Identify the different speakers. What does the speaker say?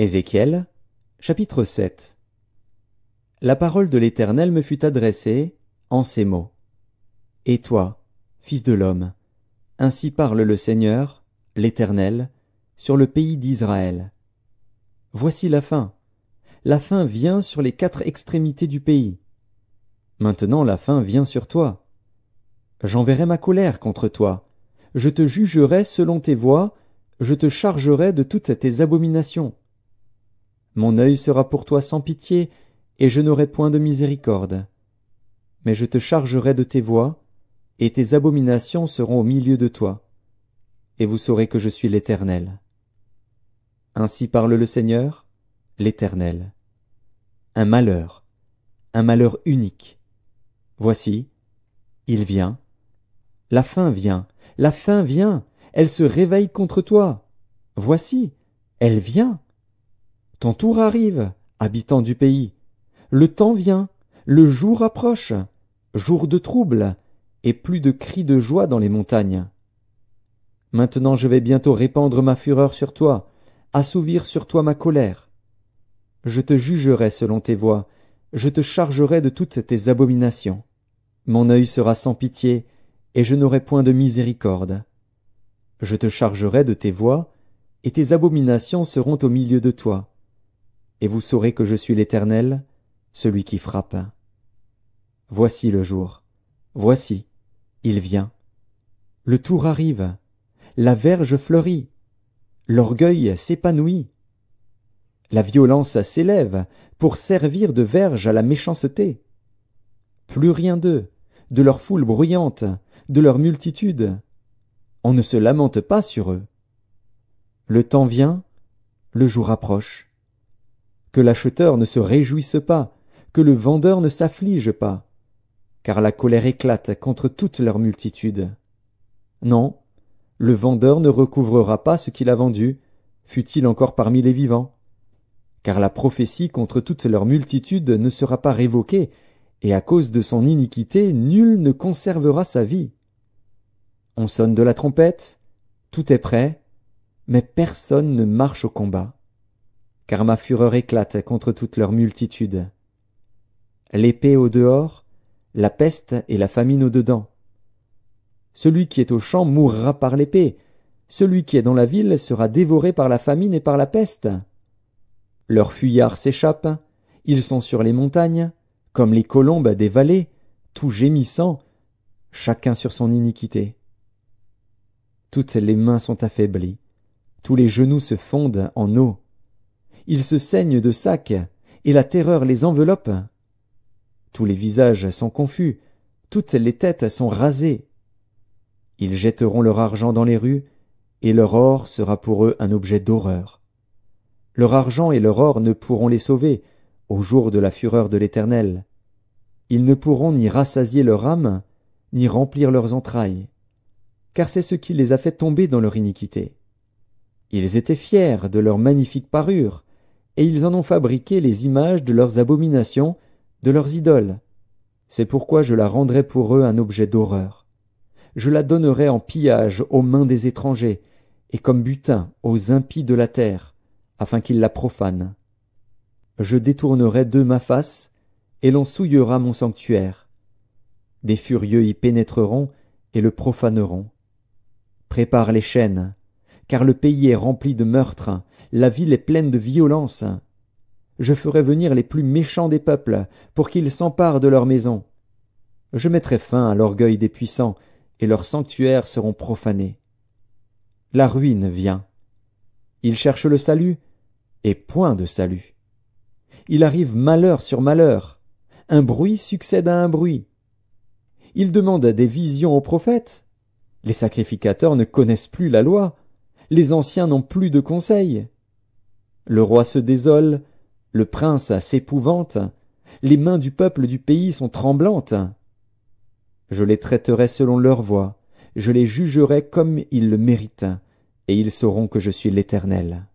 Speaker 1: Ézéchiel, chapitre 7. La parole de l'Éternel me fut adressée en ces mots. Et toi, fils de l'homme, ainsi parle le Seigneur, l'Éternel, sur le pays d'Israël. Voici la fin vient sur les 4 extrémités du pays. Maintenant la fin vient sur toi. J'enverrai ma colère contre toi, je te jugerai selon tes voies, je te chargerai de toutes tes abominations. Mon œil sera pour toi sans pitié, et je n'aurai point de miséricorde. Mais je te chargerai de tes voies, et tes abominations seront au milieu de toi. Et vous saurez que je suis l'Éternel. Ainsi parle le Seigneur, l'Éternel. Un malheur unique. Voici, il vient. La fin vient, elle se réveille contre toi. Voici, elle vient. Ton tour arrive, habitant du pays. Le temps vient, le jour approche, jour de trouble, et plus de cris de joie dans les montagnes. Maintenant je vais bientôt répandre ma fureur sur toi, assouvir sur toi ma colère. Je te jugerai selon tes voies, je te chargerai de toutes tes abominations. Mon œil sera sans pitié, et je n'aurai point de miséricorde. Je te chargerai de tes voies, et tes abominations seront au milieu de toi. Et vous saurez que je suis l'Éternel, celui qui frappe. Voici le jour, voici, il vient. Le tour arrive, la verge fleurit, l'orgueil s'épanouit. La violence s'élève pour servir de verge à la méchanceté. Plus rien d'eux, de leur foule bruyante, de leur multitude. On ne se lamente pas sur eux. Le temps vient, le jour approche. Que l'acheteur ne se réjouisse pas, que le vendeur ne s'afflige pas, car la colère éclate contre toute leur multitude. Non, le vendeur ne recouvrera pas ce qu'il a vendu, fût-il encore parmi les vivants, car la prophétie contre toute leur multitude ne sera pas révoquée, et à cause de son iniquité nul ne conservera sa vie. On sonne de la trompette, tout est prêt, mais personne ne marche au combat. Car ma fureur éclate contre toute leur multitude. L'épée au dehors, la peste et la famine au dedans. Celui qui est au champ mourra par l'épée, celui qui est dans la ville sera dévoré par la famine et par la peste. Leurs fuyards s'échappent, ils sont sur les montagnes, comme les colombes des vallées, tout gémissant, chacun sur son iniquité. Toutes les mains sont affaiblies, tous les genoux se fondent en eau. Ils se saignent de sacs, et la terreur les enveloppe. Tous les visages sont confus, toutes les têtes sont rasées. Ils jetteront leur argent dans les rues, et leur or sera pour eux un objet d'horreur. Leur argent et leur or ne pourront les sauver, au jour de la fureur de l'Éternel. Ils ne pourront ni rassasier leur âme, ni remplir leurs entrailles, car c'est ce qui les a fait tomber dans leur iniquité. Ils étaient fiers de leur magnifique parure, et ils en ont fabriqué les images de leurs abominations, de leurs idoles. C'est pourquoi je la rendrai pour eux un objet d'horreur. Je la donnerai en pillage aux mains des étrangers, et comme butin aux impies de la terre, afin qu'ils la profanent. Je détournerai d'eux ma face, et l'on souillera mon sanctuaire. Des furieux y pénétreront, et le profaneront. Prépare les chaînes, car le pays est rempli de meurtres, la ville est pleine de violence. Je ferai venir les plus méchants des peuples, pour qu'ils s'emparent de leurs maisons. Je mettrai fin à l'orgueil des puissants, et leurs sanctuaires seront profanés. La ruine vient. Ils cherchent le salut, et point de salut. Il arrive malheur sur malheur, un bruit succède à un bruit. Ils demandent des visions aux prophètes. Les sacrificateurs ne connaissent plus la loi, les anciens n'ont plus de conseils. Le roi se désole, le prince s'épouvante, les mains du peuple du pays sont tremblantes. Je les traiterai selon leurs voies, je les jugerai comme ils le méritent, et ils sauront que je suis l'Éternel.